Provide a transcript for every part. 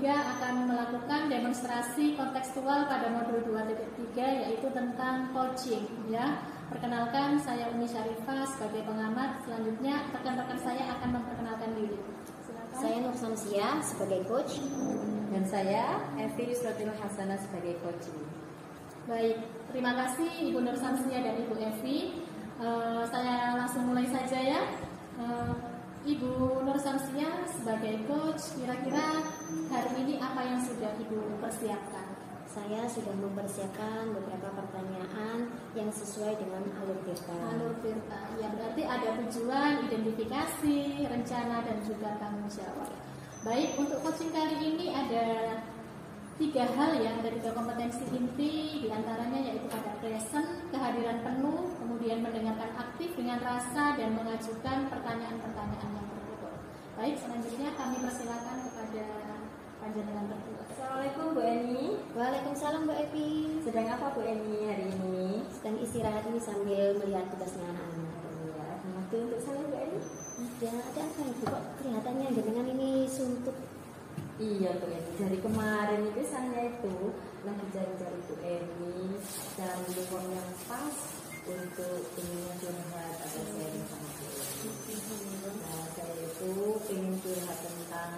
3 akan melakukan demonstrasi kontekstual pada modul 2.3 yaitu tentang coaching ya. Perkenalkan, saya Umi Syarifah sebagai pengamat. Selanjutnya rekan-rekan saya akan memperkenalkan diri. Silakan. Saya Nur Samsia sebagai coach dan saya Evi Yusratil Hasanah sebagai coaching. Baik, terima kasih Ibu Nur Samsia dan Ibu Evi. Saya langsung mulai saja ya. Ibu Nur Samsia sebagai coach, kira-kira hari ini apa yang sudah Ibu persiapkan? Saya sudah mempersiapkan beberapa pertanyaan yang sesuai dengan alur tirta. Alur tirta, ya berarti ada tujuan, identifikasi, rencana, dan juga tanggung jawab. Baik, untuk coaching kali ini ada 3 hal ya, ada 3 kompetensi inti, diantaranya yaitu pada present, kehadiran penuh, kemudian mendengarkan aktif dengan rasa, dan mengajukan pertanyaan-pertanyaan yang tertutup. Baik, selanjutnya kami persilakan kepada panjenengan berdua. Assalamualaikum Bu Eni. Waalaikumsalam Bu Evi. Sedang apa Bu Eni hari ini? Sedang istirahat ini sambil melihat tugasnya anak-anak. Ya, waktu untuk saya Bu Eni? Ada apa Ibu? Kok kelihatannya dengan ini suntuk? Iya Bu Eni, dari kemarin itu saya itu lagi cari-cari Bu Eni, cari lingkungan yang pas untuk ingin curhat atau sharing sama Bu Eni. Nah, saya itu ingin curhat tentang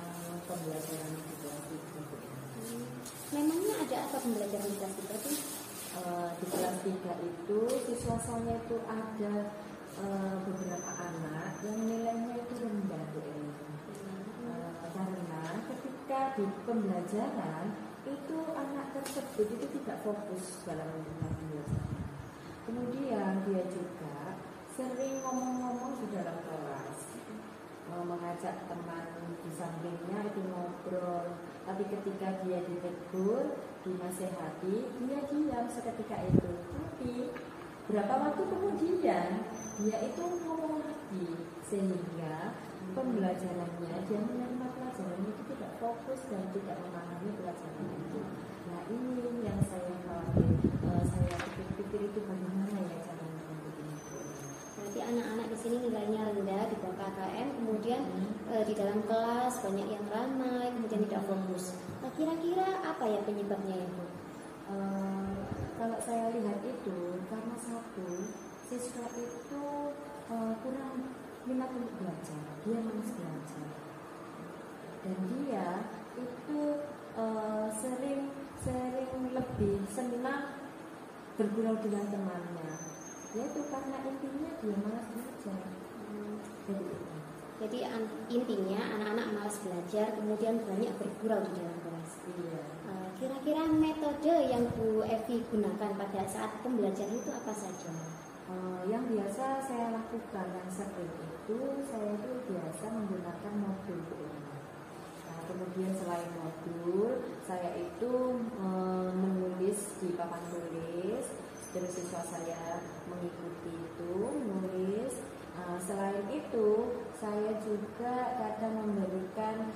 pembelajaran di kelas 3 Bu Eni. Memangnya ada apa pembelajaran di kelas 3 itu? Di kelas 3 itu siswa saya itu ada beberapa anak yang nilainya itu rendah Bu Eni. Karena ketika di pembelajaran itu anak tersebut itu tidak fokus dalam melakukan pembelajaran. Kemudian dia juga sering ngomong-ngomong di dalam kelas, mengajak teman di sampingnya itu ngobrol. Tapi ketika dia ditegur, dinasehati, dia diam seketika itu. Tapi berapa waktu kemudian dia itu ngomong lagi, sehingga pembelajarannya, dia menerima pelajaran itu tidak fokus dan tidak memahami pelajaran itu. Nah, ini yang saya khawatir. Saya pikir-pikir itu bagaimana ya caranya untuk ini. Berarti anak-anak di sini nilainya rendah di bawah KKM, kemudian di dalam kelas banyak yang ramai, kemudian tidak fokus. Nah, kira-kira apa ya penyebabnya ya Bu? Kalau saya lihat itu karena satu, siswa itu kurang minat untuk belajar, dia malas belajar, dan dia itu sering lebih senang bergurau dengan temannya, yaitu karena intinya dia malas belajar. Jadi intinya anak-anak malas belajar, kemudian banyak bergurau di dalam kelas. Iya. Kira-kira metode yang Bu Evi gunakan pada saat pembelajaran itu apa saja? Yang biasa saya lakukan yang sering itu, saya itu biasa menggunakan modul Bu Eni. Nah, kemudian selain modul, saya itu menulis di papan tulis, terus siswa saya mengikuti itu menulis. Selain itu, saya juga kadang memberikan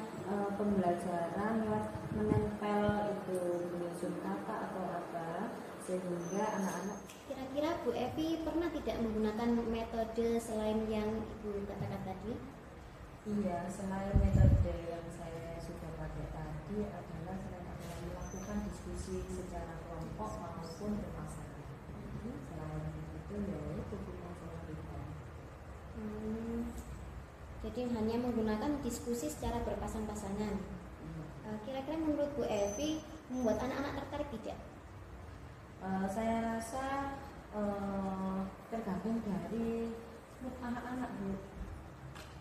pembelajaran lewat menempel itu menyusun kata atau apa, sehingga anak-anak. Kira-kira Bu Evi pernah tidak menggunakan metode selain yang Ibu katakan tadi? Iya, selain metode yang saya sudah pakai tadi adalah saya melakukan diskusi secara kelompok maupun berpasangan. Selain itu ya itu yang saya lakukan. Jadi hanya menggunakan diskusi secara berpasang-pasangan. Kira-kira menurut Bu Evi membuat anak-anak tertarik tidak? Saya rasa tergantung dari anak-anak Bu.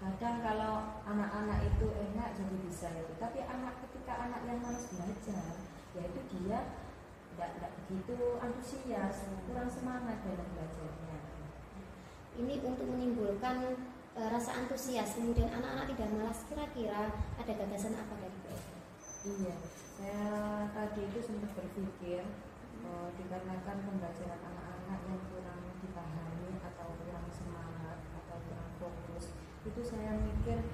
Kadang kalau anak-anak itu enak jadi bisa itu, tapi ketika anak yang malas belajar, yaitu dia tidak begitu antusias, kurang semangat dalam belajarnya. Ini untuk menimbulkan rasa antusias, kemudian anak-anak tidak malas. Kira-kira ada gagasan apa dari Bu Evi? Iya, saya tadi itu sempat berpikir dikarenakan pembelajaran anak-anak yang kurang dipahami atau kurang semangat atau kurang fokus, itu saya mikir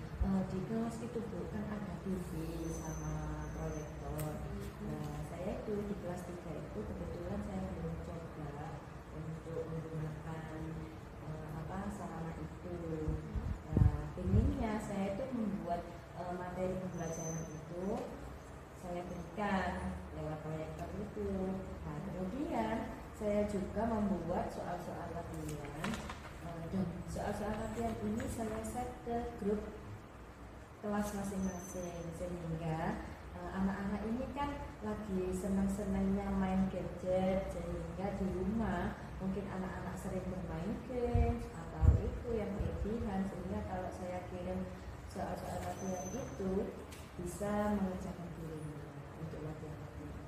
di kelas itu bukan ada TV sama proyektor. Nah, saya itu di kelas 3 itu kebetulan saya belum coba untuk menggunakan sarana itu. Nah, inginnya saya itu membuat materi pembelajaran itu saya sampaikan lewat proyektor itu. Nah, kemudian saya juga membuat soal-soal latihan, dan soal-soal latihan ini saya set ke grup kelas masing-masing, sehingga anak-anak ini kan lagi senang-senangnya main gadget, sehingga di rumah mungkin anak-anak sering bermain games atau itu yang kelebihan, sehingga kalau saya kirim soal-soal latihan itu bisa mengerjakan dirinya untuk latihan-latihan.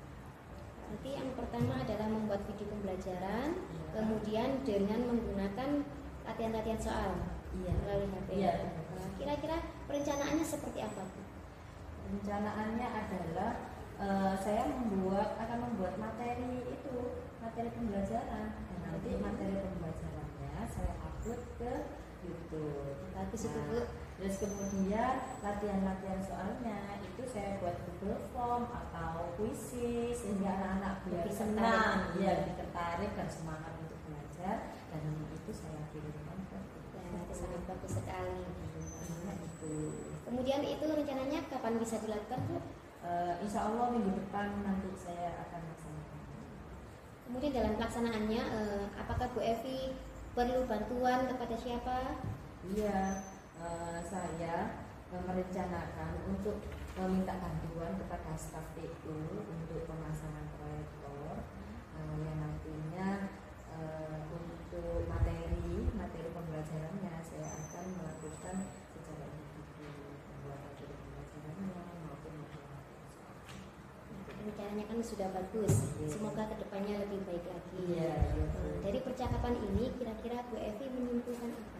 Nanti yang pertama adalah membuat video pembelajaran, kemudian dengan menggunakan latihan-latihan soal melalui HP. Iya. Kira-kira perencanaannya seperti apa, Bu? Rencanaannya adalah saya akan membuat materi pembelajaran, dan nanti materi pembelajarannya saya upload ke YouTube. Bagus itu, Bu. Terus kemudian latihan-latihan soalnya itu saya buat Google Form atau puisi, sehingga anak-anak biar Lebih senang, tertarik. ya lebih tertarik dan semangat untuk belajar, dan itu saya kirimkan ke Ya, itu sangat bagus sekali. Nah, itu. Kemudian itu rencananya kapan bisa dilakukan, Bu? Insya Allah minggu depan nanti saya akan laksanakan. Kemudian dalam pelaksanaannya, apakah Bu Evi perlu bantuan kepada siapa? Iya, saya merencanakan untuk meminta bantuan kepada staf TU untuk pemasangan proyektor, yang nantinya untuk materi pembelajarannya saya akan melakukan secara individu, membuat materi pembelajarannya maupun materi. Rencananya kan sudah bagus. Iya. Semoga kedepannya lebih baik lagi. Iya. Dari percakapan ini, kira-kira Bu Evi menyimpulkan apa?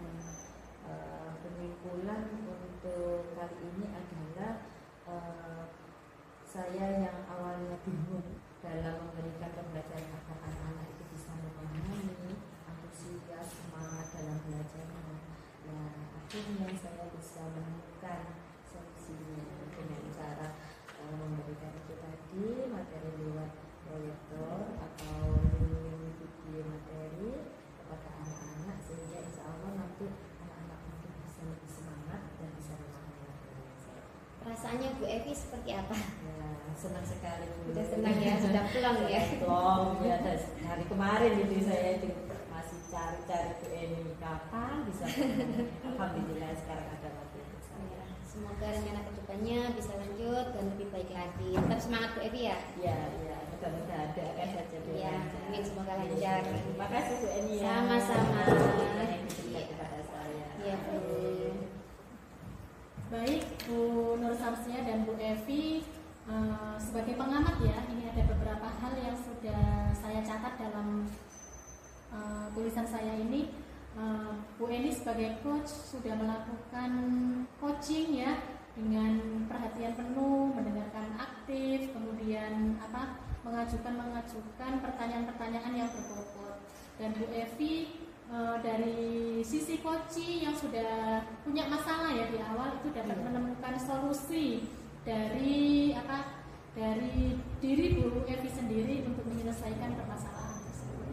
Penyimpulan untuk kali ini adalah saya yang awalnya bingung dalam memberikan pembelajaran agar anak-anak itu bisa memahami, antusias, semangat dalam belajarnya. Nah, akhirnya saya bisa menemukan solusinya dengan cara memberikan itu tadi materi lewat proyektor atau link video materi kepada anak-anak, sehingga insya Allah nanti anak-anak mungkin bisa lebih semangat dan bisa memahami belajar. Perasaannya Bu Evi seperti apa? Ya, senang sekali Bu. Sudah senang ya, sudah pulang ya. Pulang ya, dari kemarin itu saya itu masih cari-cari Bu Eni kapan bisa ketemu. Alhamdulillah sekarang ada waktu itu. Ya, semoga rencana kedepannya bisa lanjut dan lebih baik lagi. Tetap semangat Bu Evi ya. Ya, mudah-mudahan doakan saja Bu. Ya, amin, semoga lancar. Terima kasih Bu Eni ya. Sama-sama. Yang diberikan kepada saya. Iya, Bu. Baik, Bu Nur Samsia dan Bu Evi, sebagai pengamat ya, ini ada beberapa hal yang sudah saya catat dalam tulisan saya ini. Bu Eni sebagai coach sudah melakukan coaching ya, dengan perhatian penuh, mendengarkan aktif, kemudian mengajukan pertanyaan-pertanyaan yang berbobot. Dan Bu Evi dari sisi coaching yang sudah punya masalah ya di awal itu dapat menemukan solusi dari diri Bu Evi sendiri untuk menyelesaikan permasalahan tersebut.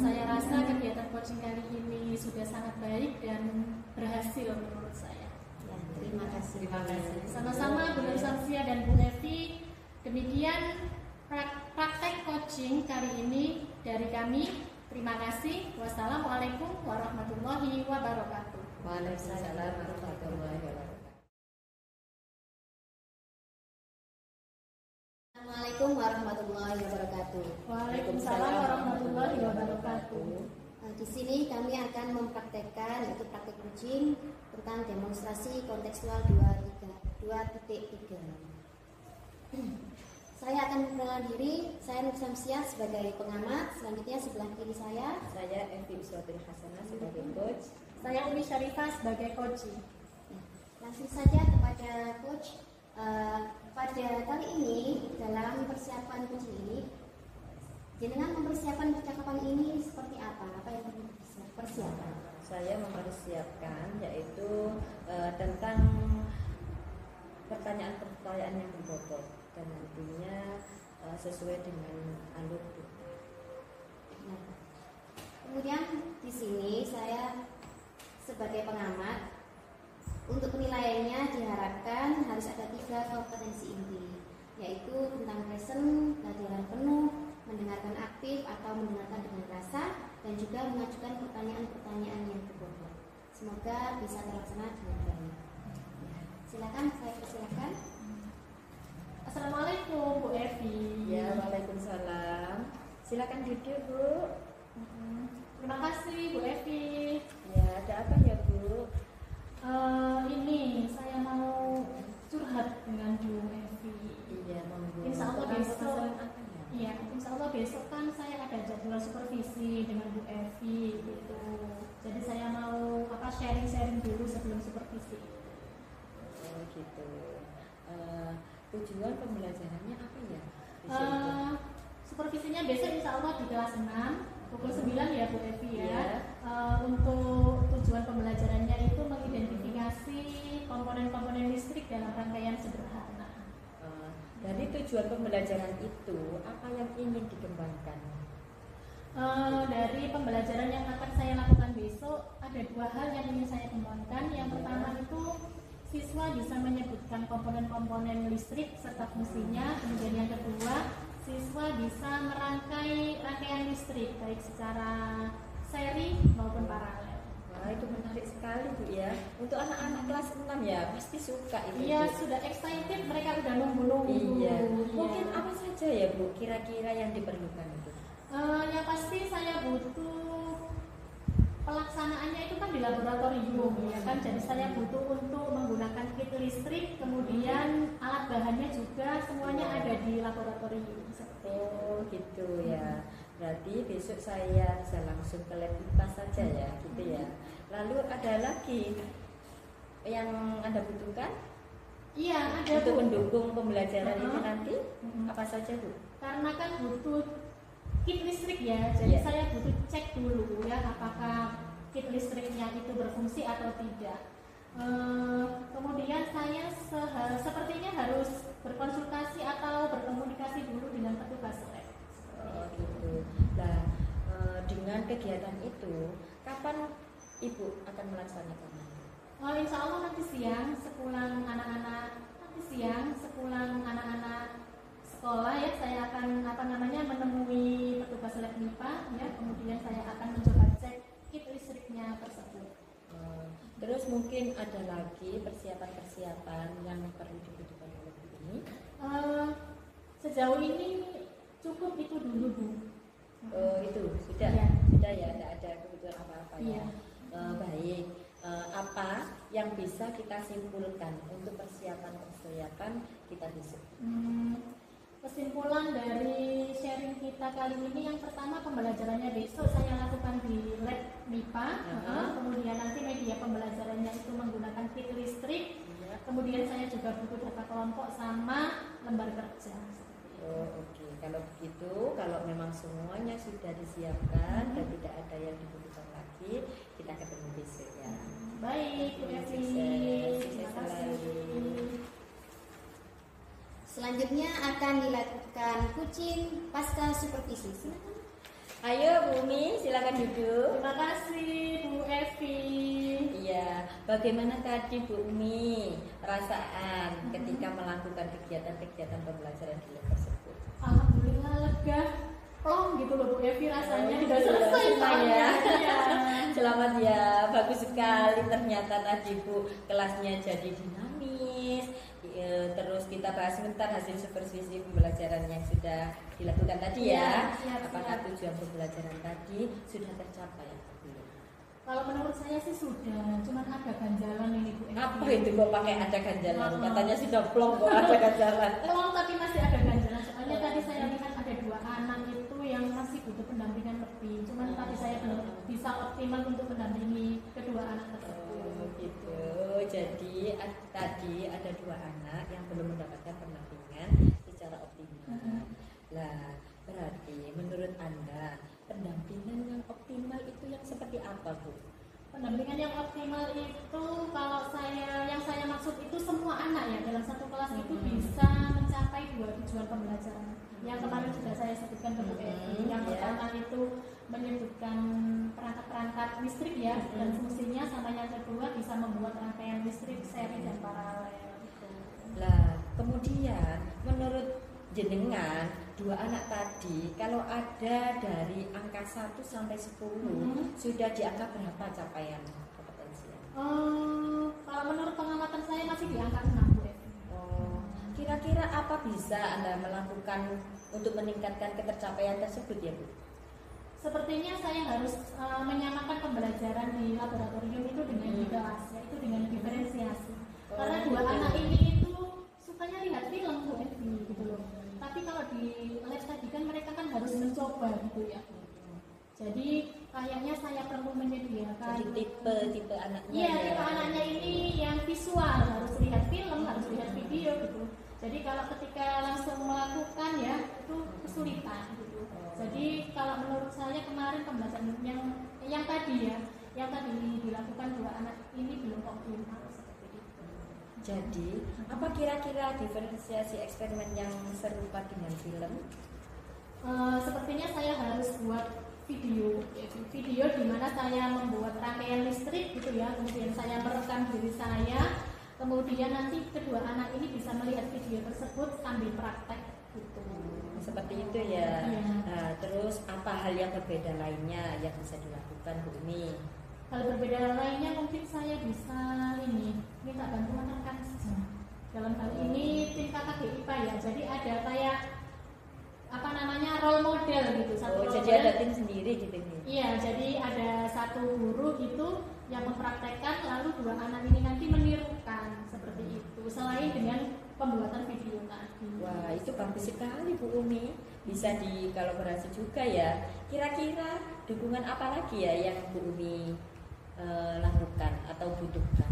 Saya rasa kegiatan coaching kali ini sudah sangat baik dan berhasil menurut saya. Ya, terima kasih. Terima kasih. Sama-sama Bu Nur Samsia dan Bu Evi. Demikian praktek coaching kali ini dari kami. Terima kasih. Wassalamualaikum warahmatullahi wabarakatuh. Waalaikumsalam warahmatullahi wabarakatuh. Assalamualaikum warahmatullahi wabarakatuh. Waalaikumsalam warahmatullahi wabarakatuh. Di sini kami akan mempraktekkan yaitu praktek coaching tentang demonstrasi kontekstual 2.3. Saya akan memperkenalkan diri. Saya Nur Samsia sebagai pengamat. Selanjutnya sebelah kiri saya Evi Iswatul Hasanah sebagai coach. Saya Umi Syarifah sebagai coach. Langsung saja kepada coach. Pada kali ini dalam persiapan coaching ini, jenengan mempersiapkan percakapan ini seperti apa? Apa yang perlu dipersiapkan? Saya mempersiapkan yaitu tentang pertanyaan-pertanyaan yang berbobot dan nantinya sesuai dengan alur buku. Nah, kemudian di sini saya sebagai pengamat, untuk penilaiannya diharapkan harus ada 3 kompetensi inti. yaitu tentang present, kehadiran penuh, mendengarkan aktif atau mendengarkan dengan rasa, dan juga mengajukan pertanyaan-pertanyaan yang berbobot. Semoga bisa terlaksana dengan baik. Silakan, saya persilakan. Assalamualaikum Bu Evi. Ya, waalaikumsalam. Silakan duduk, Bu. Terima kasih Bu Evi. Ya, ada apa ya, Bu? Ini saya mau curhat dengan Bu Evi. Iya, monggo. Insya Allah Tentang besok. permasalahan apa ya? Iya, insya Allah besok kan saya ada jadwal supervisi dengan Bu Evi gitu. Jadi saya mau sharing-sharing dulu sebelum supervisi. Oh, gitu. Tujuan pembelajarannya apa ya? Supervisinya besok insya Allah di kelas 6 pukul 9 ya Bu Evi ya. Iya. Untuk tujuan pembelajarannya itu mengidentifikasi komponen-komponen listrik dalam rangkaian sederhana. Dari tujuan pembelajaran itu, apa yang ingin dikembangkan? Dari pembelajaran yang akan saya lakukan besok, ada dua hal yang ingin saya kembangkan. Yang pertama itu siswa bisa menyebutkan komponen-komponen listrik serta fungsinya. Kemudian yang kedua, siswa bisa merangkai rangkaian listrik baik secara seri maupun paralel. Wah, itu menarik sekali Bu ya. Untuk anak-anak kelas 6 ya, pasti suka itu. Iya, Bu. sudah excited, mereka udah nunggu-nunggu. Iya. Iya. Mungkin apa saja ya Bu, kira-kira yang diperlukan itu? Yang pasti saya butuh pelaksanaannya itu kan di laboratorium ya kan, jadi saya butuh untuk menggunakan kit listrik, kemudian alat bahannya juga semuanya ada di laboratorium. Oh gitu ya. Berarti besok saya bisa langsung ke lab IPA saja ya, gitu ya. Lalu ada lagi yang Anda butuhkan? Iya, ada Untuk Bu. mendukung pembelajaran itu Uh-huh. nanti apa saja Bu? Karena kan butuh kit listrik ya, jadi Iya. saya butuh cek dulu ya apakah kit listriknya itu berfungsi atau tidak. Kemudian saya sepertinya harus berkonsultasi atau berkomunikasi dulu dengan petugas lab. Oh gitu. Nah, dengan kegiatan itu, kapan Ibu akan melaksanakannya? Insya Allah nanti siang sepulang anak-anak sekolah ya, saya akan menemui petugas lab MIPA ya, kemudian saya akan mencoba cek kit listriknya tersebut. Terus mungkin ada lagi persiapan-persiapan yang perlu dibutuhkan oleh Bu ini? Sejauh ini cukup itu dulu Bu. Oh itu sudah, Iya. sudah ya, tidak ada kebutuhan apa-apa ya. Iya. Baik. Apa yang bisa kita simpulkan untuk persiapan kita besok? Kesimpulan dari sharing kita kali ini, yang pertama pembelajarannya besok saya lakukan di lab MIPA. Kemudian nanti media pembelajarannya itu menggunakan kit listrik. Kemudian saya juga butuh data kelompok sama lembar kerja. Oh oke. Kalau begitu, kalau memang semuanya sudah disiapkan dan tidak ada yang dibutuhkan lagi, kita ketemu besok ya. Baik, Bu Evi. Terima kasih. Selanjutnya akan dilakukan kucing pasca supervisi. Silakan. Ayo Bu Umi, silakan duduk. Terima kasih Bu Evi. Iya, bagaimana tadi Bu Umi perasaan ketika melakukan kegiatan-kegiatan pembelajaran di lab tersebut? Alhamdulillah lega, plong gitu loh Bu Evi, rasanya sudah selesai ya. ya. Selamat ya, bagus sekali ternyata tadi Bu kelasnya jadi dinamis. Terus kita bahas sebentar hasil supervisi pembelajaran yang sudah dilakukan tadi ya. Siap. Apakah tujuan pembelajaran tadi sudah tercapai atau belum? Kalau menurut saya sih sudah, cuman ada ganjalan ini Bu Evi. Apa itu kok pakai ada ganjalan? Katanya sudah plong kok ada ganjalan. Plong tapi masih ada ganjalan. Soalnya tadi saya lihat ada 2 anak itu yang masih butuh pendampingan lebih. Cuman tadi saya belum bisa optimal untuk mendampingi kedua anak tersebut. Oh gitu. Jadi tadi ada 2 anak yang belum mendapatkan pendampingan secara optimal. Lah, berarti menurut Anda pendampingan yang optimal itu yang seperti apa, Bu? Pendampingan yang optimal itu kalau yang saya maksud itu semua anak ya dalam satu kelas itu bisa mencapai 2 tujuan pembelajaran. Yang kemarin sudah saya sebutkan ke Bu Evi. Yang pertama itu menyebutkan perangkat-perangkat listrik ya dan fungsinya, sama yang kedua bisa membuat rangkaian listrik seri dan paralel. Lah, kemudian menurut jenengan dua anak tadi kalau ada dari angka 1 sampai 10 sudah di angka berapa capaian kompetensinya? Kalau menurut pengamatan saya masih di angka 6 Bu Evi. Kira-kira apa bisa Anda melakukan untuk meningkatkan ketercapaian tersebut ya Bu? Sepertinya saya harus menyamakan pembelajaran di laboratorium itu dengan di kelas, yaitu dengan diferensiasi. Karena dua anak ini itu sukanya lihat film Bu Evi gitu loh. Tapi kalau di lab tadi kan mereka kan harus mencoba gitu ya. Jadi kayaknya saya perlu menyediakan. Jadi tipe anaknya. Iya, tipe anaknya ini yang visual, harus lihat film, harus lihat video gitu. Jadi kalau ketika langsung melakukan ya itu kesulitan gitu. Jadi kalau menurut saya kemarin pembelajaran yang tadi ya, yang tadi dilakukan dua anak ini belum optimal seperti itu. Jadi apa kira-kira diferensiasi eksperimen yang serupa dengan film? Sepertinya saya harus buat video di mana saya membuat rangkaian listrik gitu ya, kemudian saya merekam diri saya, kemudian nanti kedua anak ini bisa melihat video tersebut sambil praktek gitu. Seperti itu ya. Iya. Nah, terus apa hal yang berbeda lainnya yang bisa dilakukan Bu Umi? Hal berbeda lainnya mungkin saya bisa minta bantuan rekan sejam. Dalam hal ini tim kakak IPA ya, jadi ada kayak role model gitu. Jadi ada tim sendiri gitu nih. Iya, jadi ada satu guru gitu yang mempraktekkan, lalu dua anak ini nanti menirukan seperti itu. Selain dengan pembuatan video tadi. Wah, itu bagus sekali Bu Umi. Bisa dikolaborasi juga ya. Kira-kira dukungan apa lagi ya yang Bu Umi lakukan atau butuhkan?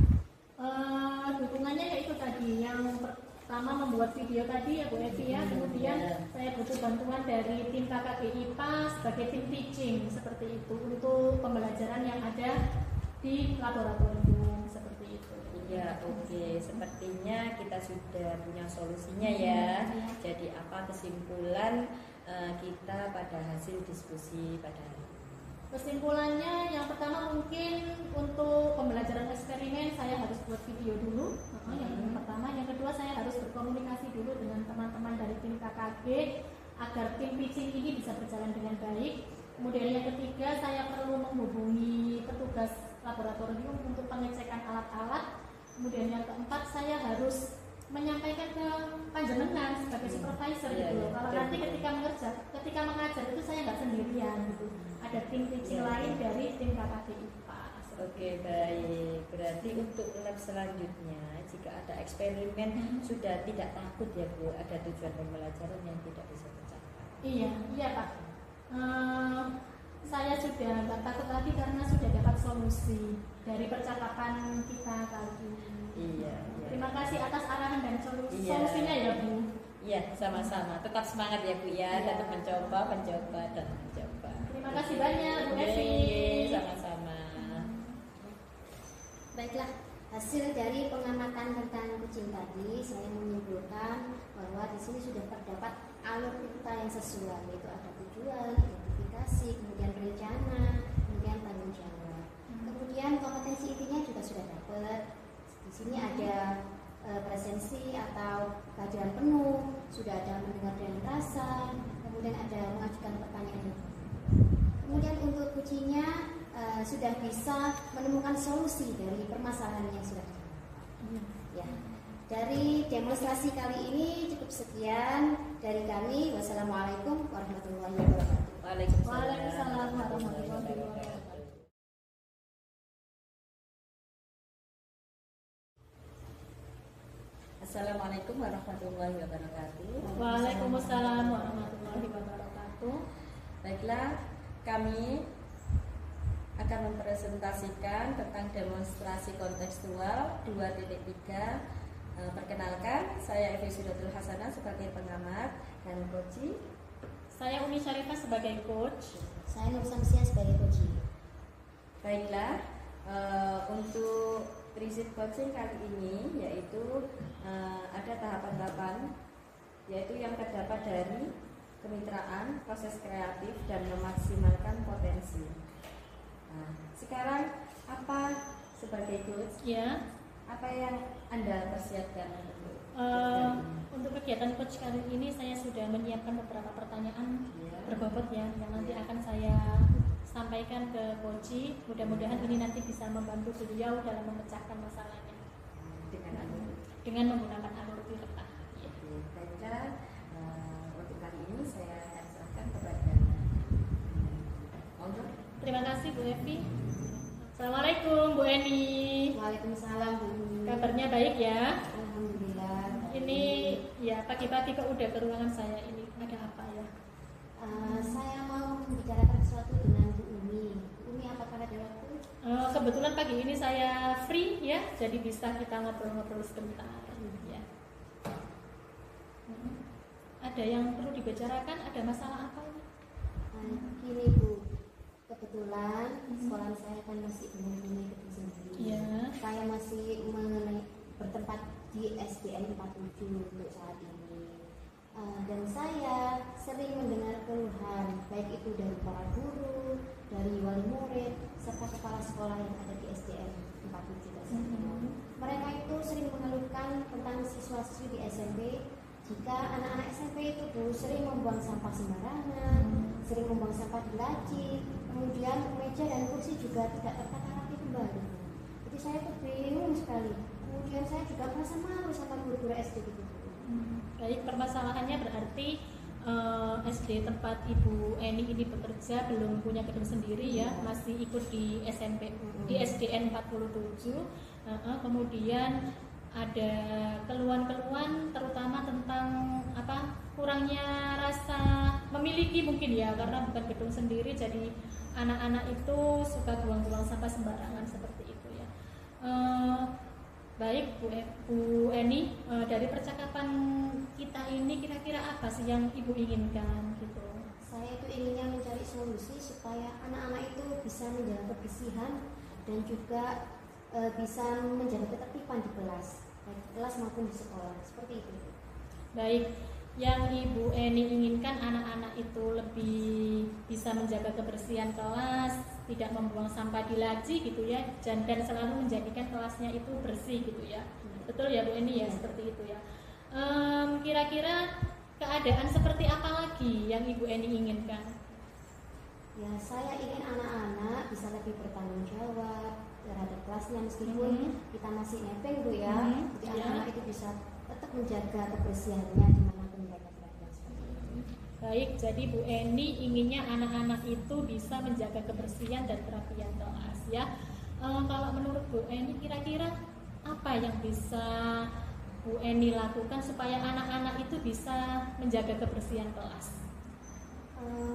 Dukungannya yaitu tadi yang pertama membuat video tadi ya Bu Evi ya, kemudian saya butuh bantuan dari tim KKG IPA sebagai tim teaching seperti itu untuk pembelajaran yang ada di laboratorium seperti itu. Iya, oke. Sepertinya kita sudah punya solusinya ya. Jadi apa kesimpulan kita pada hasil diskusi pada hari ini? Kesimpulannya yang pertama mungkin untuk pembelajaran eksperimen saya harus buat video dulu. Yang pertama, yang kedua saya harus berkomunikasi dulu dengan teman-teman dari tim KKG agar tim pitching ini bisa berjalan dengan baik. Kemudian yang ketiga saya perlu menghubungi petugas laboratorium untuk pengecekan alat-alat. Kemudian yang keempat saya harus menyampaikan ke panjenengan sebagai supervisor gitu. Kalau nanti ketika mengajar itu saya nggak sendirian gitu. Ada tim teaching lain dari tim KKG IPA. Oke, baik. Berarti untuk lab selanjutnya jika ada eksperimen sudah tidak takut ya Bu, ada tujuan pembelajaran yang tidak bisa tercapai. Iya Pak. Saya sudah nggak takut lagi karena sudah dapat solusi dari percakapan kita kali ini. Iya. Terima kasih atas arahan dan solusinya ya Bu. Iya, sama-sama. Tetap semangat ya Bu ya, tetap mencoba. Terima kasih banyak Bu Evi. Sama-sama. Baiklah, hasil dari pengamatan tentang kucing tadi, saya menyimpulkan bahwa di sini sudah terdapat alur kita yang sesuai, yaitu ada tujuan, identifikasi, kemudian rencana, kemudian tanggung jawab. Kemudian kompetensi intinya juga sudah dapat. Di sini ada presensi atau kehadiran penuh, sudah ada mendengar dengan rasa, kemudian ada mengajukan pertanyaan. Kemudian untuk kucingnya sudah bisa menemukan solusi dari permasalahan yang sudah ada. Ya. Dari demonstrasi kali ini cukup sekian dari kami. Wassalamualaikum warahmatullahi wabarakatuh. Waalaikumsalam warahmatullahi wabarakatuh. Assalamualaikum warahmatullahi wabarakatuh. Waalaikumsalam warahmatullahi wabarakatuh. Baiklah, kami akan mempresentasikan tentang demonstrasi kontekstual 2.3. Perkenalkan, saya Evi Sudatul Hasanah sebagai pengamat dan coach. Saya Umi Syarifah sebagai coach. Saya Nur Samsia sebagai coach. Baiklah, untuk prinsip coaching kali ini yaitu ada tahapan-tahapan, yaitu yang terdapat dari kemitraan, proses kreatif, dan memaksimalkan potensi. Nah, sekarang apa sebagai coach? Ya. Apa yang Anda persiapkan untuk kegiatan coach kali ini saya sudah menyiapkan beberapa pertanyaan berbobot ya yang nanti akan saya sampaikan ke Coach. Mudah-mudahan ini nanti bisa membantu beliau dalam memecahkan masalahnya dengan menggunakan alur Tirta. Ya. Baiklah, untuk kali ini saya akan serahkan kepada Olga. Terima kasih Bu Evi. Assalamualaikum Bu Eni. Waalaikumsalam Bu. Kabarnya baik ya? Alhamdulillah. Ini ya pagi-pagi kok udah ke ruangan saya ini. Ada apa ya? Saya mau membicarakan sesuatu dengan Bu Umi. Bu Umi, apakah ada waktu? Kebetulan pagi ini saya free ya, jadi bisa kita ngobrol-ngobrol sebentar. Ya. Ada yang perlu dibicarakan? Ada masalah apa ini? Gini Bu, kebetulan sekolah saya kan masih belum punya gedung sendiri. Iya. Saya masih bertempat di SDN 47 untuk saat ini. Dan saya sering mendengar keluhan, baik itu dari para guru, dari wali murid, serta kepala sekolah yang ada di SDN 47 tersebut. Mereka itu sering mengeluhkan tentang siswa-siswi di SMP jika anak-anak SMP itu Bu sering membuang sampah sembarangan, sering membuang sampah di laci, kemudian meja dan kursi juga tidak tertata rapi kembali. Jadi saya tuh bingung sekali. Kemudian saya juga merasa malu sama guru-guru SD gitu. Baik, permasalahannya berarti SD tempat Ibu Eni ini bekerja belum punya gedung sendiri ya, masih ikut di SMP di SDN 47. Kemudian ada keluhan-keluhan terutama tentang kurangnya rasa memiliki mungkin ya, karena bukan gedung sendiri jadi anak-anak itu suka buang-buang sampah sembarangan seperti itu ya. Baik Bu Eni, dari percakapan kita ini kira-kira apa sih yang Ibu inginkan gitu? Saya itu inginnya mencari solusi supaya anak-anak itu bisa menjaga kebersihan dan juga bisa menjaga ketertiban di kelas, baik di kelas maupun di sekolah, seperti itu. Baik, yang Ibu Eni inginkan anak-anak itu lebih bisa menjaga kebersihan kelas, tidak membuang sampah di laci gitu ya, dan selalu menjadikan kelasnya itu bersih gitu ya. Betul ya Bu Eni ya, seperti itu ya. Kira-kira keadaan seperti apa lagi yang Ibu Eni inginkan? Ya, saya ingin anak-anak bisa lebih bertanggung jawab terhadap kelasnya meskipun kita masih nepeng Bu ya. Jadi anak-anak itu bisa tetap menjaga kebersihannya dimanapun mereka berada. Baik, jadi Bu Eni inginnya anak-anak itu bisa menjaga kebersihan dan kerapian kelas ya. Kalau menurut Bu Eni kira-kira apa yang bisa Bu Eni lakukan supaya anak-anak itu bisa menjaga kebersihan kelas?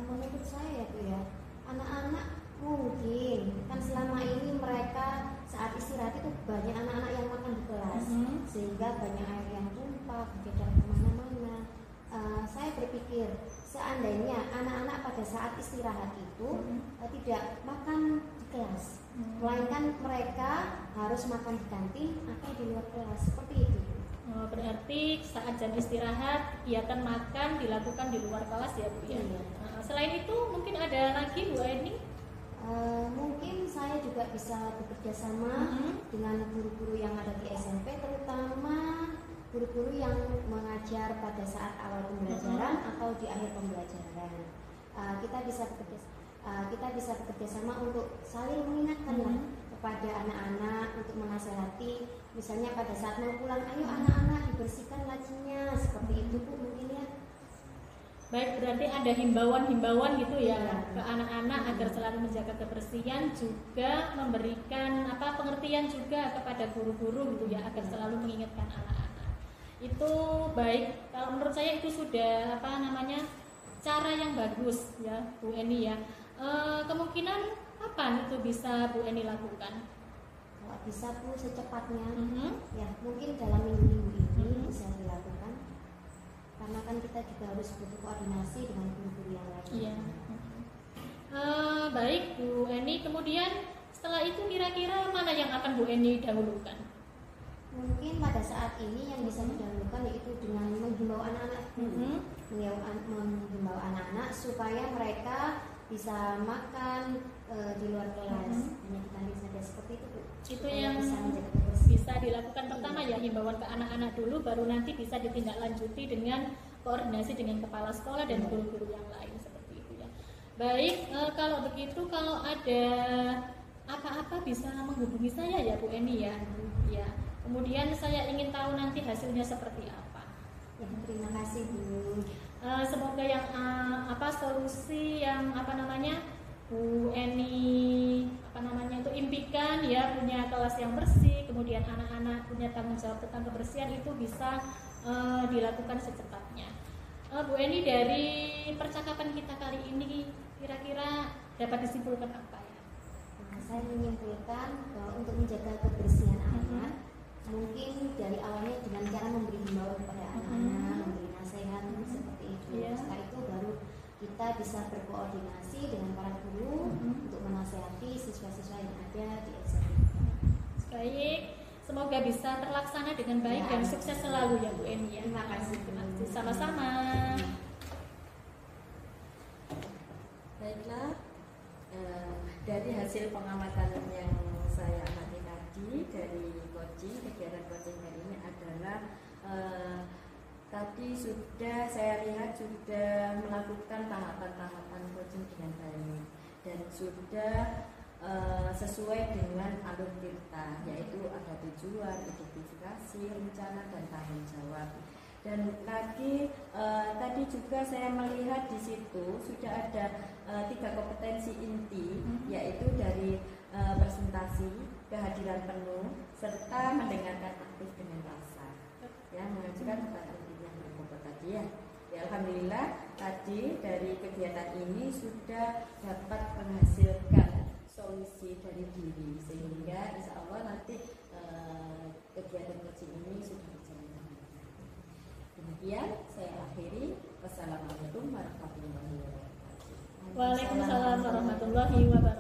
Menurut saya Bu ya, anak-anak mungkin kan selama ini mereka saat istirahat itu banyak anak-anak yang makan di kelas, sehingga banyak air yang tumpah beredar kemana-mana. Saya berpikir seandainya anak-anak pada saat istirahat itu tidak makan di kelas, melainkan mereka harus makan di kantin atau di luar kelas, seperti itu. Berarti saat jam istirahat kegiatan makan dilakukan di luar kelas ya Bu ya. Iya. Selain itu mungkin ada lagi Bu Eni? Mungkin saya juga bisa bekerja sama dengan guru-guru yang ada di SMP, terutama guru-guru yang mengajar pada saat awal pembelajaran atau di akhir pembelajaran. Kita bisa bekerja sama untuk saling mengingatkan kepada anak-anak untuk menasehati, misalnya pada saat mau pulang, ayo anak-anak dibersihkan lacinya, seperti itu Bu mungkin ya. Baik, berarti ada himbauan gitu ya ke anak-anak agar selalu menjaga kebersihan, juga memberikan pengertian juga kepada guru-guru gitu ya, agar selalu mengingatkan anak-anak. Itu baik, kalau menurut saya itu sudah cara yang bagus ya Bu Eni ya. Kemungkinan kapan itu bisa Bu Eni lakukan? Kalau bisa Bu secepatnya, ya mungkin dalam minggu-minggu ini bisa dilakukan. Karena kan kita juga harus butuh koordinasi dengan guru-guru yang lain. Iya. Baik Bu Eni, kemudian setelah itu kira-kira mana yang akan Bu Eni dahulukan? Mungkin pada saat ini yang bisa didahulukan yaitu dengan menghimbau anak-anak, menghimbau anak-anak supaya mereka bisa makan di luar kelas, hanya di kantin saja seperti itu Bu. Itu yang bisa menjaga kebersihan. bisa dilakukan pertama ya, himbauan ke anak-anak dulu, baru nanti bisa ditindaklanjuti dengan koordinasi dengan kepala sekolah dan guru-guru yang lain seperti itu ya. Baik, kalau begitu, kalau ada apa-apa bisa menghubungi saya ya Bu Eni ya. Ya. Kemudian saya ingin tahu nanti hasilnya seperti apa. Ya, terima kasih Bu. Semoga yang solusi yang Bu Eni itu impikan ya, punya kelas yang bersih, kemudian anak-anak punya tanggung jawab tentang kebersihan, itu bisa dilakukan secepatnya. Bu Eni, dari percakapan kita kali ini kira-kira dapat disimpulkan apa ya? Saya menyimpulkan bahwa untuk menjaga kebersihan anak, mungkin dari awalnya dengan cara memberi himbauan kepada anak-anak, memberi nasihat seperti itu. Setelah itu baru kita bisa berkoordinasi dengan para guru untuk menasihati siswa-siswa yang ada di SMP. Baik, semoga bisa terlaksana dengan baik dan sukses selalu ya Bu Eni ya. Terima kasih. Sama-sama. Baiklah, dari hasil pengamatan yang saya amati tadi dari kegiatan coaching hari ini adalah tadi sudah saya lihat sudah melakukan tahapan-tahapan coaching dengan baik dan sudah sesuai dengan alur kita, yaitu ada tujuan, identifikasi, rencana, dan tanggung jawab. Dan lagi tadi juga saya melihat di situ sudah ada 3 kompetensi inti, yaitu dari presentasi, kehadiran penuh, serta mendengarkan aktif dengan rasa, ya, mengajukan pertanyaan yang berbobot tadi ya. Ya, alhamdulillah tadi dari kegiatan ini sudah dapat menghasilkan solusi dari diri, sehingga insya Allah nanti kegiatan coaching ini sudah berjalan dengan baik. Demikian saya akhiri. Wassalamualaikum warahmatullahi wabarakatuh. Waalaikumsalam warahmatullahi wabarakatuh.